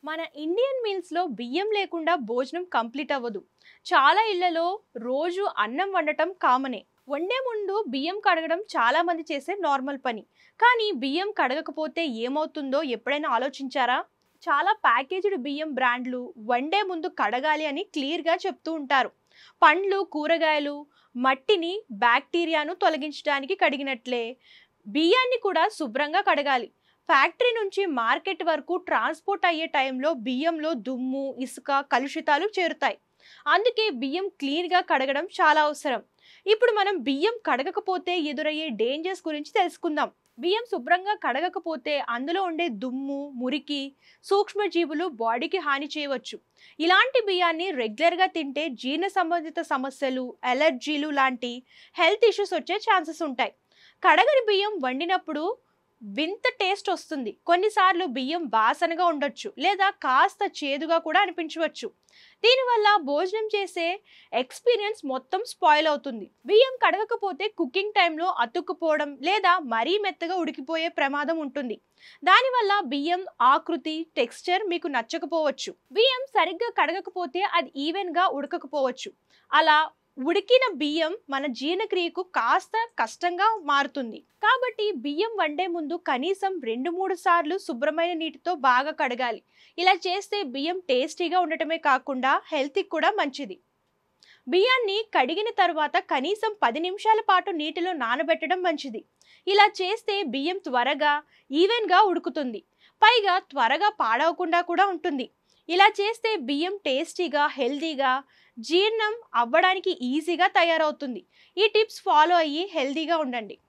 మన ఇండియన్ మీల్స్లో బియ్యం లేకుండా భోజనం కంప్లీట్ అవ్వదు. చాలా ఇళ్లలో రోజు అన్నం వండటం కామనే. వండే ముందు బియ్యం కడగడం చాలా మంది చేసే నార్మల్ పని. కానీ బియ్యం కడగకపోతే ఏమవుతుందో ఎప్పుడైనా ఆలోచించారా? చాలా ప్యాకేజ్డ్ బియ్యం బ్రాండ్లు వండే ముందు కడగాలి అని క్లియర్గా చెప్తూ ఉంటారు. పండ్లు, కూరగాయలు, మట్టిని, బ్యాక్టీరియాను తొలగించడానికి కడిగినట్లే బియ్యాన్ని కూడా శుభ్రంగా కడగాలి. ఫ్యాక్టరీ నుంచి మార్కెట్ వరకు ట్రాన్స్పోర్ట్ అయ్యే టైంలో బియ్యంలో దుమ్ము, ఇసుక, కలుషితాలు చేరుతాయి. అందుకే బియ్యం క్లీన్గా కడగడం చాలా అవసరం. ఇప్పుడు మనం బియ్యం కడగకపోతే ఎదురయ్యే డేంజర్స్ గురించి తెలుసుకుందాం. బియ్యం శుభ్రంగా కడగకపోతే అందులో ఉండే దుమ్ము, మురికి, సూక్ష్మజీవులు బాడీకి హాని చేయవచ్చు. ఇలాంటి బియ్యాన్ని రెగ్యులర్గా తింటే జీర్ణ సంబంధిత సమస్యలు, ఎలర్జీలు లాంటి హెల్త్ ఇష్యూస్ వచ్చే ఛాన్సెస్ ఉంటాయి. కడగని బియ్యం వండినప్పుడు వింత టేస్ట్ వస్తుంది. కొన్నిసార్లు బియ్యం వాసనగా ఉండొచ్చు లేదా కాస్త చేదుగా కూడా అనిపించవచ్చు. దీనివల్ల భోజనం చేసే ఎక్స్పీరియన్స్ మొత్తం స్పాయిల్ అవుతుంది. బియ్యం కడగకపోతే కుకింగ్ టైంలో అతుక్కుపోవడం లేదా మరీ మెత్తగా ఉడికిపోయే ప్రమాదం ఉంటుంది. దానివల్ల బియ్యం ఆకృతి, టెక్స్చర్ మీకు నచ్చకపోవచ్చు. బియ్యం సరిగ్గా కడగకపోతే అది ఈవెన్గా ఉడకకపోవచ్చు. అలా ఉడికిన బియ్యం మన జీర్ణక్రియకు కాస్త కష్టంగా మారుతుంది. కాబట్టి బియ్యం వండే ముందు కనీసం 2-3 సార్లు శుభ్రమైన నీటితో బాగా కడగాలి. ఇలా చేస్తే బియ్యం టేస్టీగా ఉండటమే కాకుండా హెల్త్కి కూడా మంచిది. బియ్యాన్ని కడిగిన తర్వాత కనీసం 10 నిమిషాల పాటు నీటిలో నానబెట్టడం మంచిది. ఇలా చేస్తే బియ్యం త్వరగా, ఈవెన్గా ఉడుకుతుంది. పైగా త్వరగా పాడవకుండా కూడా ఉంటుంది. ఇలా చేస్తే బియ్యం టేస్టీగా, హెల్తీగా, జీర్ణం అవ్వడానికి ఈజీగా తయారవుతుంది. ఈ టిప్స్ ఫాలో అయ్యి హెల్తీగా ఉండండి.